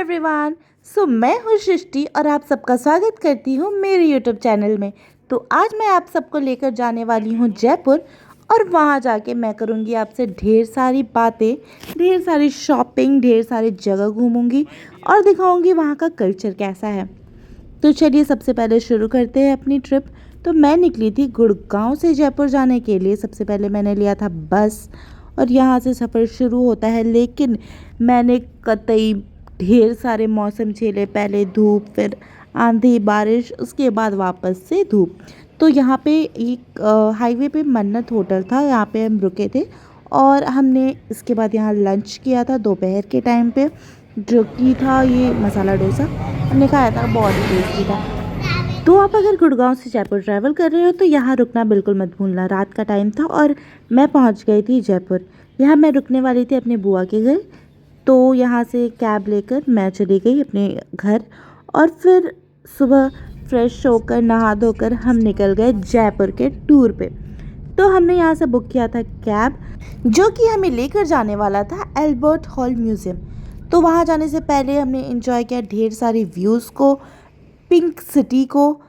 Everyone. मैं हूँ सृष्टि और आप सबका स्वागत करती हूँ मेरे यूट्यूब चैनल में। तो आज मैं आप सबको लेकर जाने वाली हूँ जयपुर और वहाँ जाके मैं करूँगी आपसे ढेर सारी बातें, ढेर सारी शॉपिंग, ढेर सारी जगह घूमूंगी और दिखाऊंगी वहाँ का कल्चर कैसा है। तो चलिए सबसे पहले शुरू करते हैं अपनी ट्रिप। तो मैं निकली थी गुड़गांव से जयपुर जाने के लिए। सबसे पहले मैंने लिया था बस और यहाँ से सफ़र शुरू होता है, लेकिन मैंने कतई ढेर सारे मौसम झेले। पहले धूप, फिर आंधी, बारिश, उसके बाद वापस से धूप। तो यहाँ पे एक हाईवे पे मन्नत होटल था, यहाँ पे हम रुके थे और हमने इसके बाद यहाँ लंच किया था दोपहर के टाइम पे, जो कि था ये मसाला डोसा। हमने खाया था, बहुत ही टेस्टी था। तो आप अगर गुड़गांव से जयपुर ट्रैवल कर रहे हो तो यहाँ रुकना बिल्कुल मत भूलना। रात का टाइम था और मैं पहुँच गई थी जयपुर। यहाँ मैं रुकने वाली थी अपनी बुआ के घर। तो यहाँ से कैब लेकर मैं चली गई अपने घर और फिर सुबह फ्रेश होकर नहा धोकर हम निकल गए जयपुर के टूर पे। तो हमने यहाँ से बुक किया था कैब, जो कि हमें लेकर जाने वाला था एल्बर्ट हॉल म्यूज़ियम। तो वहाँ जाने से पहले हमने एंजॉय किया ढेर सारी व्यूज़ को, पिंक सिटी को।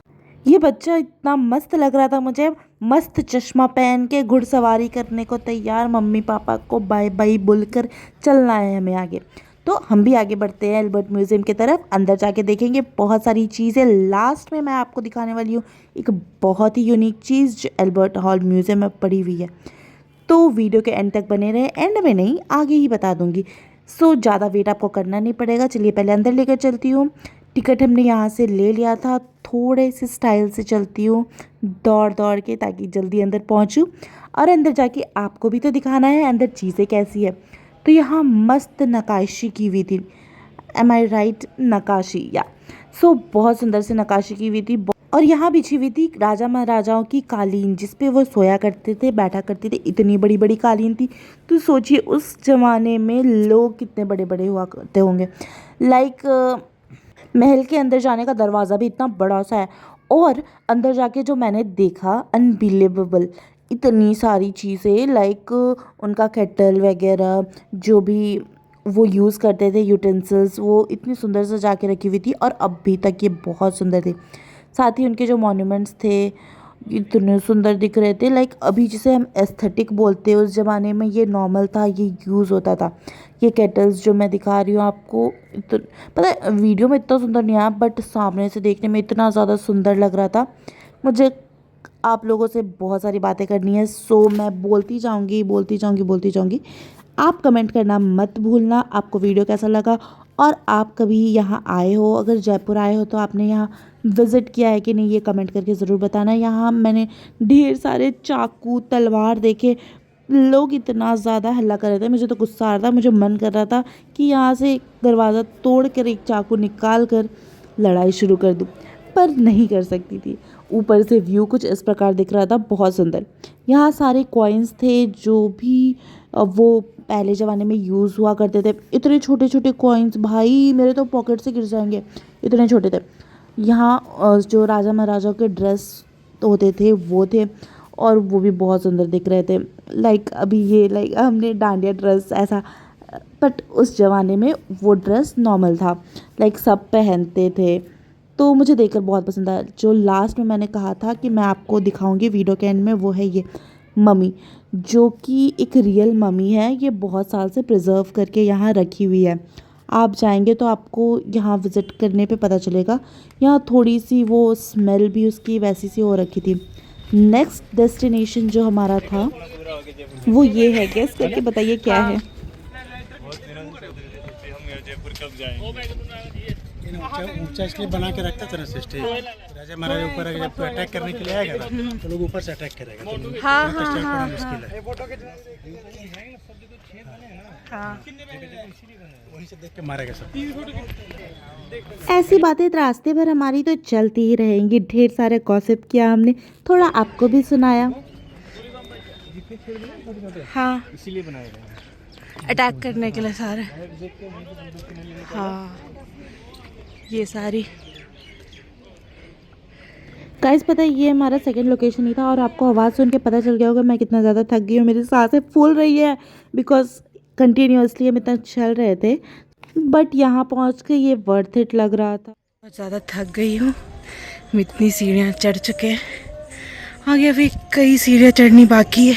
ये बच्चा इतना मस्त लग रहा था मुझे, मस्त चश्मा पहन के घुड़सवारी करने को तैयार। मम्मी पापा को बाय बाय बोलकर चलना है हमें आगे। तो हम भी आगे बढ़ते हैं एल्बर्ट म्यूज़ियम की तरफ। अंदर जाके देखेंगे बहुत सारी चीज़ें। लास्ट में मैं आपको दिखाने वाली हूँ एक बहुत ही यूनिक चीज़ जो एल्बर्ट हॉल म्यूज़ियम में पड़ी हुई है। तो वीडियो के एंड तक बने रहे, एंड में नहीं आगे ही बता दूँगी। ज़्यादा वेट आपको करना नहीं पड़ेगा। चलिए पहले अंदर लेकर चलती हूँ। टिकट हमने यहाँ से ले लिया था। थोड़े से स्टाइल से चलती हूँ दौड़ दौड़ के, ताकि जल्दी अंदर पहुँचूँ और अंदर जाके आपको भी तो दिखाना है अंदर चीज़ें कैसी है। तो यहाँ मस्त नक्काशी की हुई थी। एम आई राइट? नक्काशी, या बहुत सुंदर से नक्काशी की हुई थी। और यहाँ बिछी हुई थी राजा महाराजाओं की कालीन, जिस पे वो सोया करते थे, बैठा करते थे। इतनी बड़ी बड़ी कालीन थी। तो सोचिए उस ज़माने में लोग कितने बड़े बड़े हुआ करते होंगे। महल के अंदर जाने का दरवाज़ा भी इतना बड़ा सा है और अंदर जाके जो मैंने देखा, अनबिलीवेबल। इतनी सारी चीज़ें, उनका केटल वगैरह जो भी वो यूज़ करते थे, यूटेंसिल्स, वो इतनी सुंदर से जाके रखी हुई थी और अभी तक ये बहुत सुंदर थी। साथ ही उनके जो मॉन्यूमेंट्स थे इतने सुंदर दिख रहे थे। अभी जिसे हम एस्थेटिक बोलते हैं, उस ज़माने में ये नॉर्मल था, ये यूज़ होता था। ये केटल्स जो मैं दिखा रही हूँ आपको, पता है वीडियो में इतना सुंदर नहीं आया, बट सामने से देखने में इतना ज़्यादा सुंदर लग रहा था। मुझे आप लोगों से बहुत सारी बातें करनी है, मैं बोलती जाऊँगी बोलती जाऊँगी बोलती जाऊँगी। आप कमेंट करना मत भूलना आपको वीडियो कैसा लगा, और आप कभी यहाँ आए हो, अगर जयपुर आए हो तो आपने यहाँ विज़िट किया है कि नहीं, ये कमेंट करके ज़रूर बताना। यहाँ मैंने ढेर सारे चाकू, तलवार देखे। लोग इतना ज़्यादा हल्ला कर रहे थे, मुझे तो गुस्सा आ रहा था। मुझे मन कर रहा था कि यहाँ से दरवाज़ा तोड़ कर एक चाकू निकाल कर लड़ाई शुरू कर दूँ, पर नहीं कर सकती थी। ऊपर से व्यू कुछ इस प्रकार दिख रहा था, बहुत सुंदर। यहाँ सारे कॉइन्स थे जो भी वो पहले ज़माने में यूज़ हुआ करते थे। इतने छोटे छोटे कॉइन्स, भाई मेरे तो पॉकेट से गिर जाएंगे, इतने छोटे थे। यहाँ जो राजा महाराजाओं के ड्रेस होते थे वो थे, और वो भी बहुत सुंदर दिख रहे थे। अभी ये हमने डांडिया ड्रेस ऐसा, बट उस ज़माने में वो ड्रेस नॉर्मल था, सब पहनते थे। तो मुझे देखकर बहुत पसंद आया। जो लास्ट में मैंने कहा था कि मैं आपको दिखाऊंगी वीडियो के एंड में, वो है ये मम्मी, जो कि एक रियल मम्मी है। ये बहुत साल से प्रिजर्व करके यहाँ रखी हुई है। आप जाएंगे तो आपको यहाँ विज़िट करने पे पता चलेगा। यहाँ थोड़ी सी वो स्मेल भी उसकी वैसी सी हो रखी थी। नेक्स्ट डेस्टिनेशन जो हमारा था वो ये है। गेस करके बताइए क्या है। ऊंचा इसलिए बना के रखता था ना सिस्टम, राजा महाराजा ऊपर जब अटैक करने के लिए आएगा ना, तो लोग ऊपर से अटैक करेगा। तो हाँ, मुश्किल है। वहीं से देख के मारेगा सब। ऐसी बातें रास्ते भर हमारी तो चलती ही रहेंगी। ढेर सारे गॉसिप किया हमने, थोड़ा आपको भी सुनाया। हाँ, इसीलिए बनाया गया अटैक करने के लिए सारे। हाँ, ये सारी गाइस, पता है ये हमारा सेकंड लोकेशन ही था, और आपको आवाज़ सुन के पता चल गया होगा मैं कितना ज़्यादा थक गई हूँ। मेरी सांसें फूल रही है बिकॉज कंटिन्यूअसली हम इतना चल रहे थे। बट यहाँ पहुँच के ये वर्थ इट लग रहा था। बहुत ज़्यादा थक गई हूँ, हम इतनी सीढ़ियाँ चढ़ चुके हैं, आगे अभी कई सीढ़ियाँ चढ़नी बाकी है।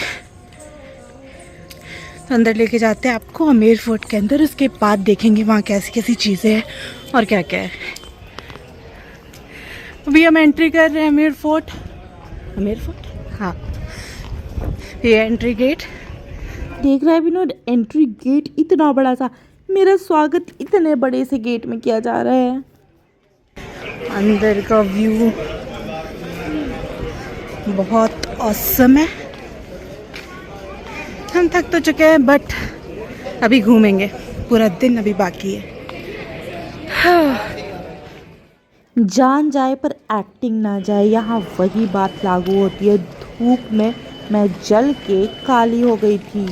तो अंदर लेके जाते हैं आपको आमेर फोर्ट के अंदर, उसके बाद देखेंगे वहाँ कैसी कैसी चीज़ें हैं और क्या क्या है। अभी हम एंट्री कर रहे हैं आमेर फोर्ट। हाँ, ये एंट्री गेट। देख रहा है विनोद, एंट्री गेट इतना बड़ा सा, मेरा स्वागत इतने बड़े से गेट में किया जा रहा है। अंदर का व्यू बहुत ऑसम है। हम थक तो चुके हैं बट अभी घूमेंगे, पूरा दिन अभी बाकी है। जान जाए पर एक्टिंग ना जाए, यहाँ वही बात लागू होती है। धूप में मैं जल के काली हो गई थी।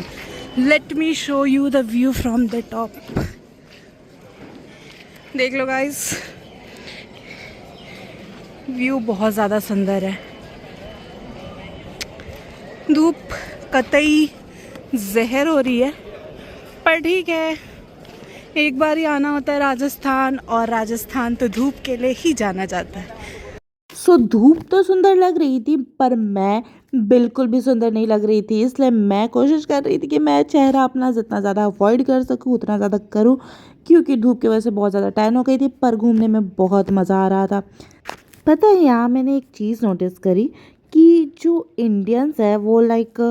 Let me show you the view from the top. देख लो गाइस, व्यू बहुत ज़्यादा सुंदर है। धूप कतई जहर हो रही है, पर ठीक है, एक बार ही आना होता है राजस्थान, और राजस्थान तो धूप के लिए ही जाना जाता है। सो धूप तो सुंदर लग रही थी, पर मैं बिल्कुल भी सुंदर नहीं लग रही थी। इसलिए मैं कोशिश कर रही थी कि मैं चेहरा अपना जितना ज़्यादा अवॉइड कर सकूँ उतना ज़्यादा करूँ, क्योंकि धूप की वजह से बहुत ज़्यादा टैन हो गई थी। पर घूमने में बहुत मज़ा आ रहा था। पता है, यहाँ मैंने एक चीज़ नोटिस करी कि जो इंडियंस है वो लाइक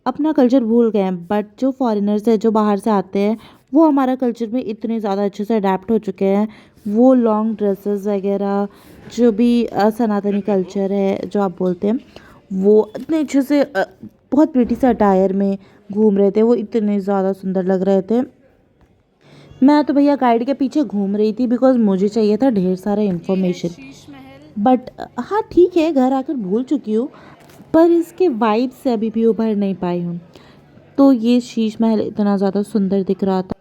अपना कल्चर भूल गए हैं, बट जो फॉरेनर्स है जो बाहर से आते हैं वो हमारा कल्चर में इतने ज़्यादा अच्छे से अडेप्ट हो चुके हैं। वो लॉन्ग ड्रेसेस वगैरह, जो भी सनातनी कल्चर है जो आप बोलते हैं, वो इतने अच्छे से बहुत प्रिटी से अटायर में घूम रहे थे। वो इतने ज़्यादा सुंदर लग रहे थे। मैं तो भैया गाइड के पीछे घूम रही थी बिकॉज मुझे चाहिए था ढेर सारा इन्फॉर्मेशन। बट हाँ ठीक है, घर आकर भूल चुकी हूँ, पर इसके वाइब से अभी भी उभर नहीं पाई हूँ। तो ये शीश महल इतना ज़्यादा सुंदर दिख रहा था।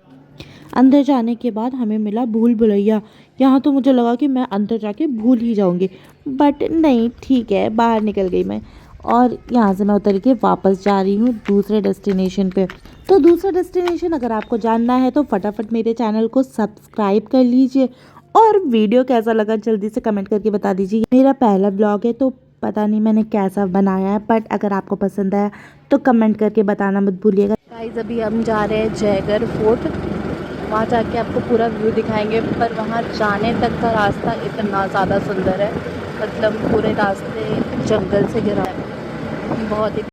अंदर जाने के बाद हमें मिला भूल भुलैया। यहाँ तो मुझे लगा कि मैं अंदर जाके भूल ही जाऊँगी, बट नहीं, ठीक है, बाहर निकल गई मैं। और यहाँ से मैं उतर के वापस जा रही हूँ दूसरे डेस्टिनेशन पे। तो दूसरा डेस्टिनेशन अगर आपको जानना है तो फटाफट मेरे चैनल को सब्सक्राइब कर लीजिए, और वीडियो कैसा लगा जल्दी से कमेंट करके बता दीजिए। मेरा पहला ब्लॉग है तो पता नहीं मैंने कैसा बनाया है, बट अगर आपको पसंद आया तो कमेंट करके बताना मत भूलिएगा। गाइस, अभी हम जा रहे हैं जयगढ़ फोर्ट। वहाँ जाके आपको पूरा व्यू दिखाएंगे, पर वहाँ जाने तक का रास्ता इतना ज़्यादा सुंदर है, मतलब पूरे रास्ते जंगल से घिरा है, बहुत ही